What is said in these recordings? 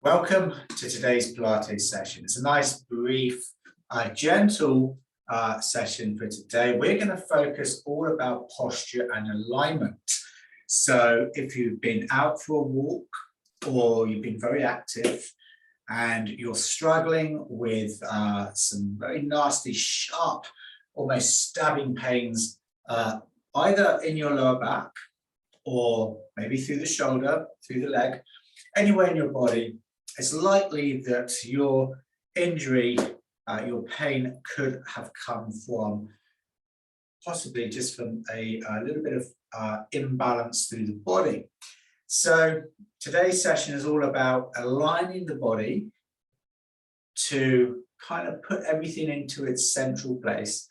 Welcome to today's Pilates session. It's a nice, brief, gentle session for today. We're going to focus all about posture and alignment. So if you've been out for a walk or you've been very active and you're struggling with some very nasty, sharp, almost stabbing pains, either in your lower back or maybe through the shoulder, through the leg, anywhere in your body, it's likely that your injury, your pain could have come from possibly just from a little bit of imbalance through the body. So today's session is all about aligning the body to kind of put everything into its central place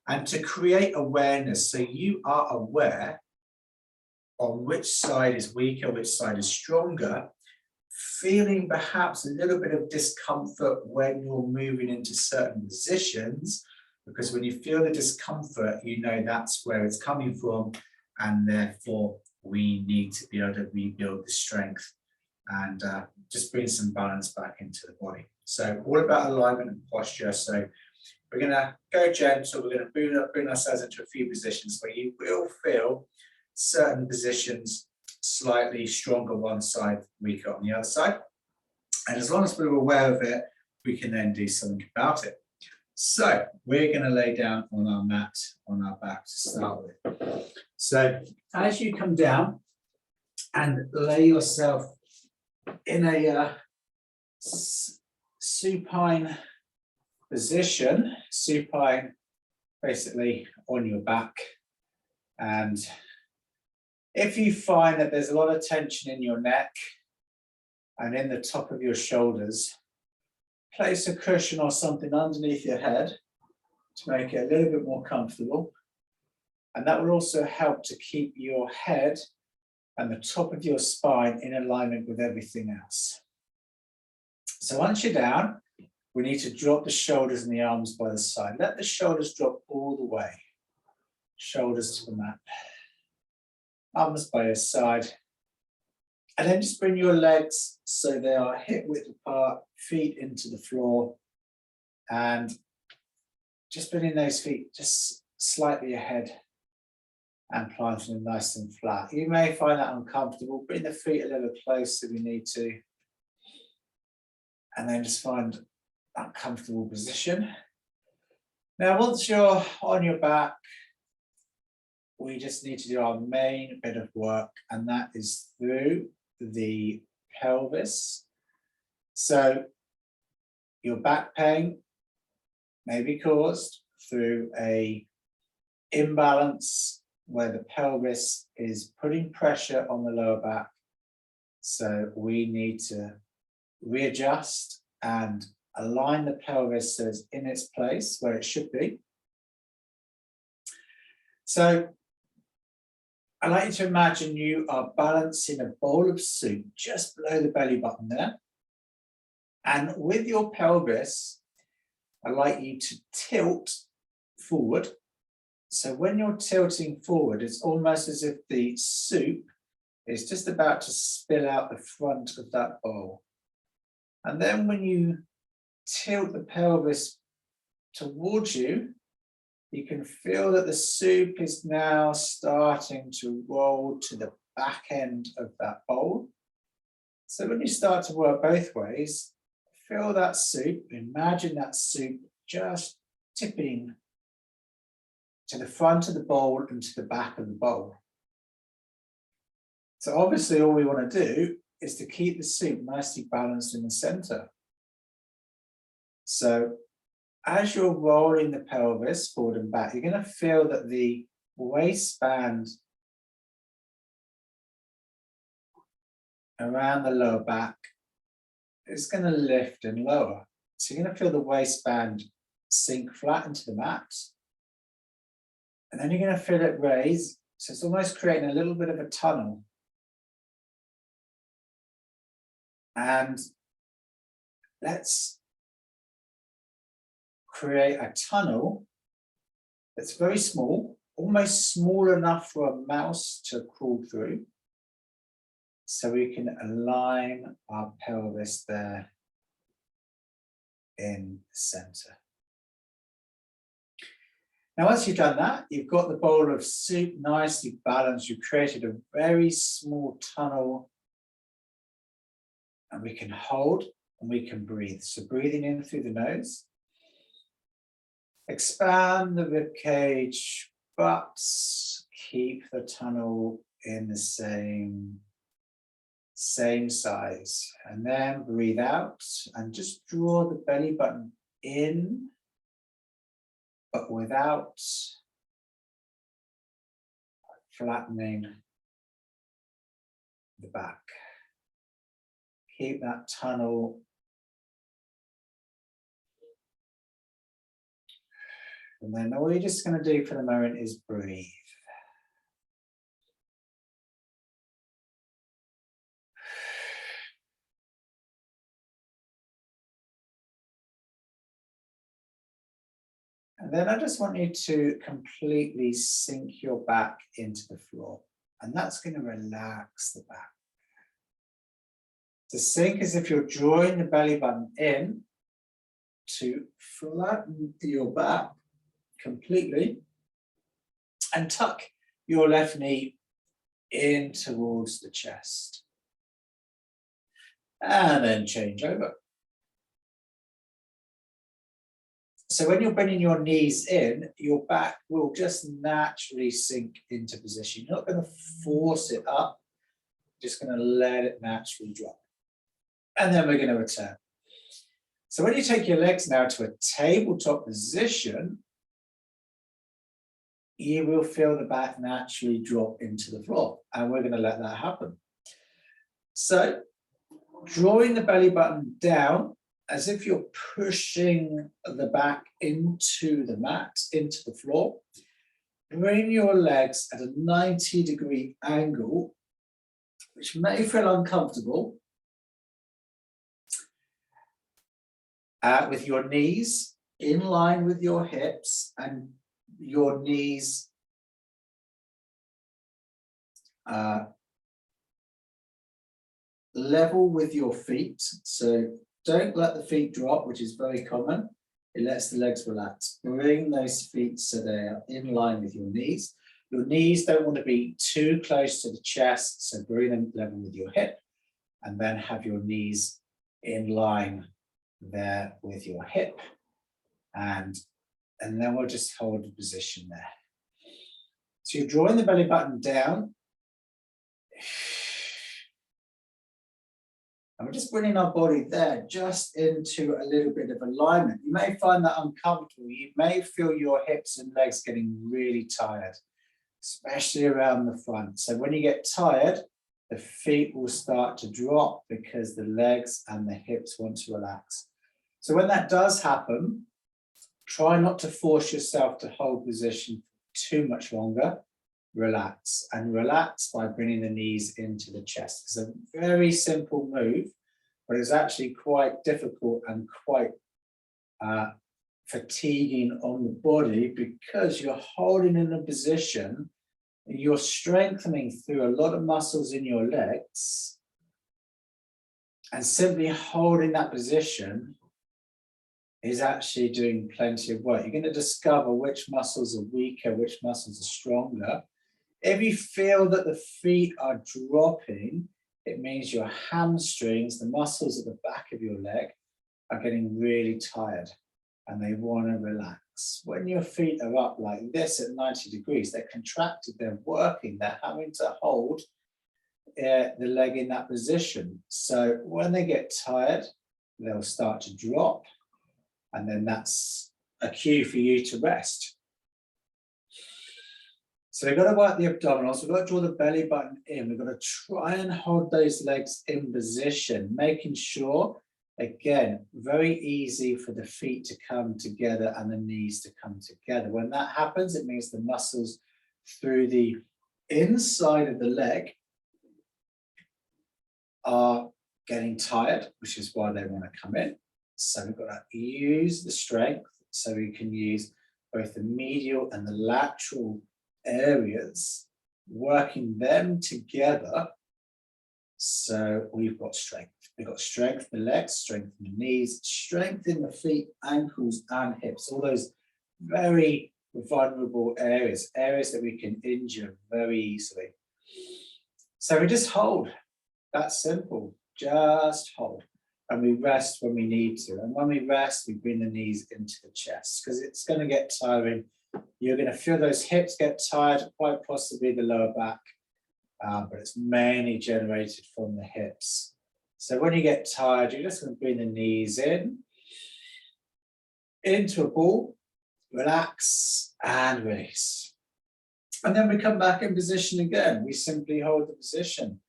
and to create awareness so you are aware on which side is weaker, which side is stronger, feeling perhaps a little bit of discomfort when you're moving into certain positions, because when you feel the discomfort, you know that's where it's coming from, and therefore we need to be able to rebuild the strength and just bring some balance back into the body. So all about alignment and posture. So we're going to go gentle. We're going to bring ourselves into a few positions where you will feel certain positions slightly stronger one side, weaker on the other side. And as long as we're aware of it, we can then do something about it. So we're going to lay down on our mat, on our back to start with. So as you come down and lay yourself in a supine position, supine basically on your back, and if you find that there's a lot of tension in your neck and in the top of your shoulders, place a cushion or something underneath your head to make it a little bit more comfortable. And that will also help to keep your head and the top of your spine in alignment with everything else. So once you're down, we need to drop the shoulders and the arms by the side. Let the shoulders drop all the way. Shoulders to the mat. Arms by your side, and then just bring your legs so they are hip width apart, feet into the floor, and just bringing those feet just slightly ahead and planting them nice and flat. You may find that uncomfortable. Bring the feet a little closer if you need to, and then just find that comfortable position. Now, once you're on your back, we just need to do our main bit of work, and that is through the pelvis. So your back pain may be caused through a imbalance where the pelvis is putting pressure on the lower back. So we need to readjust and align the pelvis so it's in its place where it should be. So I'd like you to imagine you are balancing a bowl of soup just below the belly button there. And with your pelvis, I'd like you to tilt forward. So when you're tilting forward, it's almost as if the soup is just about to spill out the front of that bowl. And then when you tilt the pelvis towards you, you can feel that the soup is now starting to roll to the back end of that bowl. So when you start to work both ways, feel that soup, imagine that soup just tipping to the front of the bowl and to the back of the bowl. So obviously all we want to do is to keep the soup nicely balanced in the center. So as you're rolling the pelvis forward and back, you're going to feel that the waistband around the lower back is going to lift and lower. So you're going to feel the waistband sink flat into the mat. And then you're going to feel it raise. So it's almost creating a little bit of a tunnel. And let's create a tunnel that's very small, almost small enough for a mouse to crawl through. So we can align our pelvis there in the center. Now, once you've done that, you've got the bowl of soup nicely balanced. You've created a very small tunnel, and we can hold and we can breathe. So breathing in through the nose, expand the rib cage, but keep the tunnel in the same size. And then breathe out and just draw the belly button in, but without flattening the back. Keep that tunnel. And then all you're just going to do for the moment is breathe. And then I just want you to completely sink your back into the floor. And that's going to relax the back. To sink as if you're drawing the belly button in, to flatten your back completely and tuck your left knee in towards the chest. And then change over. So when you're bringing your knees in, your back will just naturally sink into position. You're not going to force it up, just going to let it naturally drop. And then we're going to return. So when you take your legs now to a tabletop position, you will feel the back naturally drop into the floor. And we're going to let that happen. So drawing the belly button down, as if you're pushing the back into the mat, into the floor. Bring your legs at a 90-degree angle, which may feel uncomfortable, with your knees in line with your hips and your knees level with your feet. So don't let the feet drop, which is very common. It lets the legs relax. Bring those feet so they are in line with your knees. Your knees don't want to be too close to the chest, so bring them level with your hip, and then have your knees in line there with your hip. And then we'll just hold the position there. So you're drawing the belly button down. And we're just bringing our body there just into a little bit of alignment. You may find that uncomfortable. You may feel your hips and legs getting really tired, especially around the front. So when you get tired, the feet will start to drop because the legs and the hips want to relax. So when that does happen, try not to force yourself to hold position too much longer. Relax, and relax by bringing the knees into the chest. It's a very simple move, but it's actually quite difficult and quite fatiguing on the body because you're holding in a position, you're strengthening through a lot of muscles in your legs, and simply holding that position is actually doing plenty of work. You're going to discover which muscles are weaker, which muscles are stronger. If you feel that the feet are dropping, it means your hamstrings, the muscles at the back of your leg, are getting really tired and they want to relax. When your feet are up like this at 90 degrees, they're contracted, they're working, they're having to hold the leg in that position. So when they get tired, they'll start to drop, and then that's a cue for you to rest. So we've got to work the abdominals, we've got to draw the belly button in, we've got to try and hold those legs in position, making sure, again, very easy for the feet to come together and the knees to come together. When that happens, it means the muscles through the inside of the leg are getting tired, which is why they want to come in. So we've got to use the strength, so we can use both the medial and the lateral areas, working them together So we've got strength. We've got strength in the legs, strength in the knees, strength in the feet, ankles, and hips. All those very vulnerable areas, areas that we can injure very easily. So we just hold. That's simple. Just hold. And we rest when we need to. And when we rest, we bring the knees into the chest because it's going to get tiring. You're going to feel those hips get tired, quite possibly the lower back, but it's mainly generated from the hips. So when you get tired, you're just going to bring the knees in, into a ball, relax and release. And then we come back in position again. We simply hold the position.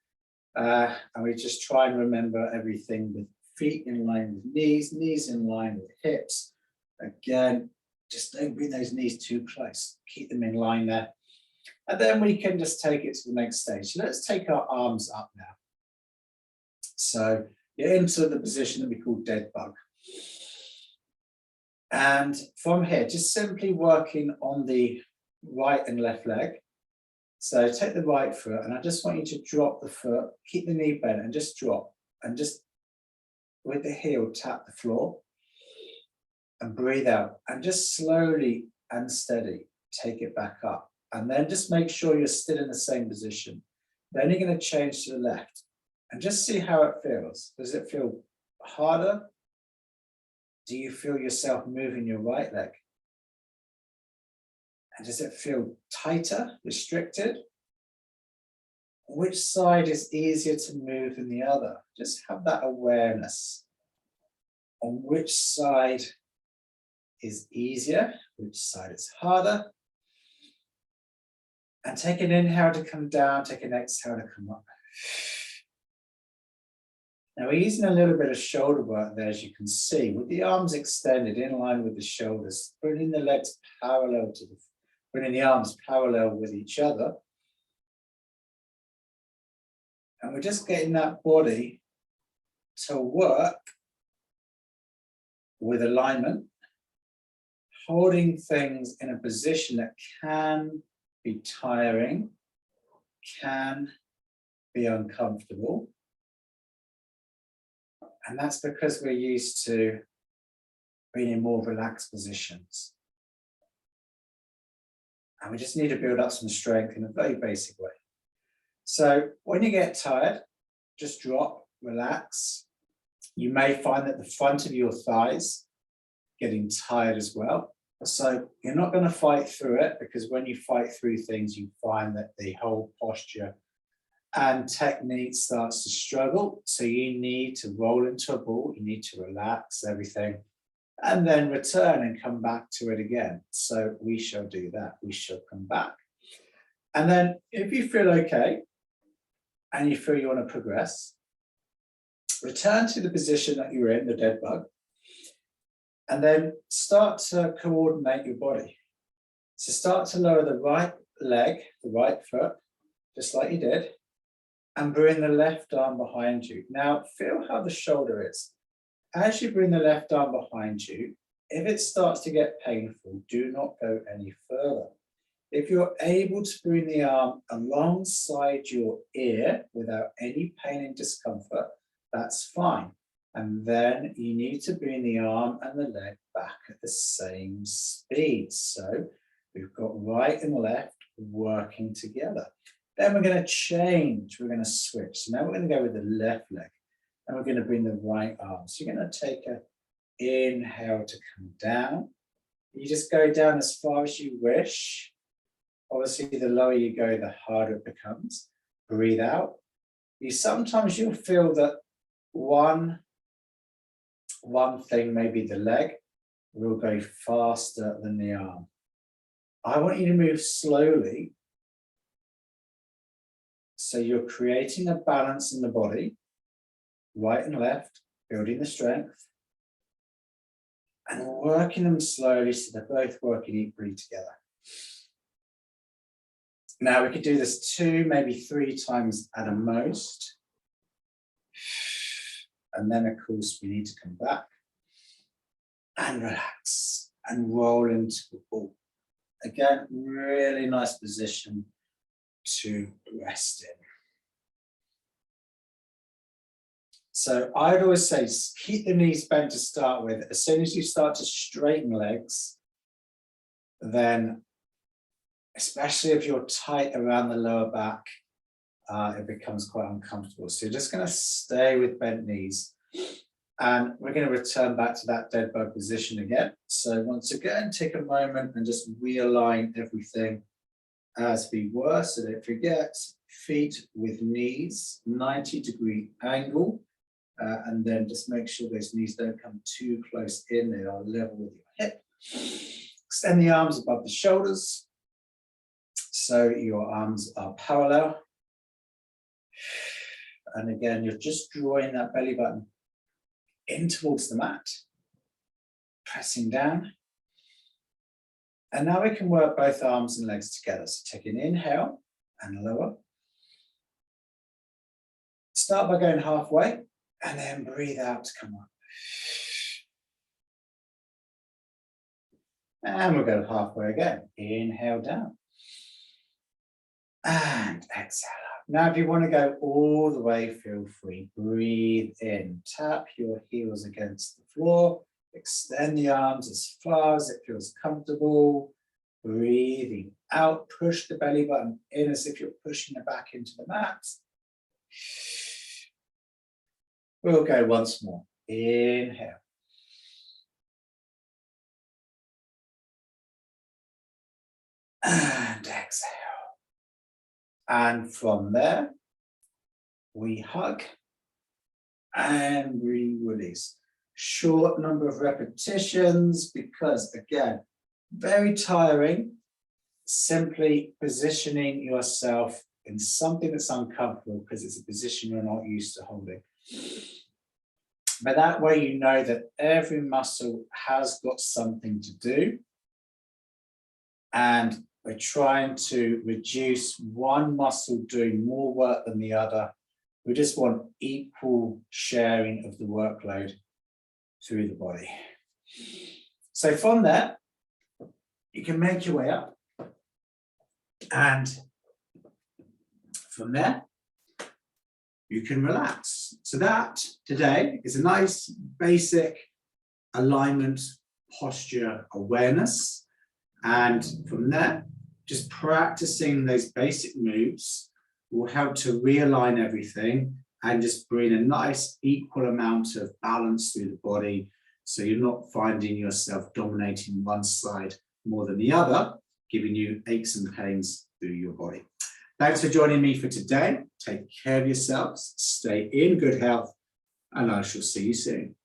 And we just try and remember everything with feet in line with knees, knees in line with hips. Again, just don't bring those knees too close. Keep them in line there. And then we can just take it to the next stage. So let's take our arms up now. So you're into the position that we call dead bug. And from here, just simply working on the right and left leg. So take the right foot, and I just want you to drop the foot, keep the knee bent, and just drop, and just with the heel tap the floor, and breathe out, and just slowly and steady take it back up, and then just make sure you're still in the same position. Then you're going to change to the left, and just see how it feels. Does it feel harder? Do you feel yourself moving your right leg? And does it feel tighter, restricted? Which side is easier to move than the other? Just have that awareness on which side is easier, which side is harder. And take an inhale to come down, take an exhale to come up. Now we're using a little bit of shoulder work there, as you can see, with the arms extended in line with the shoulders, bringing the legs parallel to the bringing the arms parallel with each other. And we're just getting that body to work with alignment, holding things in a position that can be tiring, can be uncomfortable. And that's because we're used to being in more relaxed positions. And we just need to build up some strength in a very basic way. So when you get tired, just drop, relax. You may find that the front of your thighs getting tired as well. So you're not going to fight through it, because when you fight through things, you find that the whole posture and technique starts to struggle. So you need to roll into a ball, you need to relax everything, and then return and come back to it again. So we shall do that. We shall come back. And then if you feel okay, and you feel you want to progress, return to the position that you're in, the dead bug, and then start to coordinate your body. So start to lower the right leg, the right foot, just like you did, and bring the left arm behind you. Now feel how the shoulder is. As you bring the left arm behind you, if it starts to get painful, do not go any further. If you're able to bring the arm alongside your ear without any pain and discomfort, that's fine. And then you need to bring the arm and the leg back at the same speed. So we've got right and left working together. Then we're going to change, we're going to switch. So now we're going to go with the left leg, and we're going to bring the right arm. So you're going to take an inhale to come down. You just go down as far as you wish. Obviously, the lower you go, the harder it becomes. Breathe out. Sometimes you'll feel that one thing, maybe the leg, will go faster than the arm. I want you to move slowly, so you're creating a balance in the body, right and left, building the strength, and working them slowly so they're both working equally together. Now we could do this 2, maybe 3 times at a most. And then of course we need to come back and relax and roll into the ball. Again, really nice position to rest in. So I'd always say keep the knees bent to start with. As soon as you start to straighten legs, then especially if you're tight around the lower back, it becomes quite uncomfortable. So you're just going to stay with bent knees. And we're going to return back to that dead bug position again. So once again, take a moment and just realign everything as we were. So don't forget, feet with knees, 90-degree angle. And then just make sure those knees don't come too close in. They are level with your hip. Extend the arms above the shoulders. So your arms are parallel. And again, you're just drawing that belly button in towards the mat, pressing down. And now we can work both arms and legs together. So take an inhale and lower. Start by going halfway and then breathe out to come up. And we'll go halfway again. Inhale down. And exhale up. Now, if you want to go all the way, feel free. Breathe in. Tap your heels against the floor. Extend the arms as far as it feels comfortable. Breathing out. Push the belly button in as if you're pushing it back into the mat. We'll go once more. Inhale. And exhale. And from there, we hug and we release. Short number of repetitions because, again, very tiring. Simply positioning yourself in something that's uncomfortable because it's a position you're not used to holding. But that way you know that every muscle has got something to do. And we're trying to reduce one muscle doing more work than the other. We just want equal sharing of the workload through the body. So from there, you can make your way up. And from there, you can relax. So that today is a nice basic alignment, posture awareness. And from there, just practicing those basic moves will help to realign everything and just bring a nice equal amount of balance through the body. So you're not finding yourself dominating one side more than the other, giving you aches and pains through your body. Thanks for joining me for today. Take care of yourselves, stay in good health, and I shall see you soon.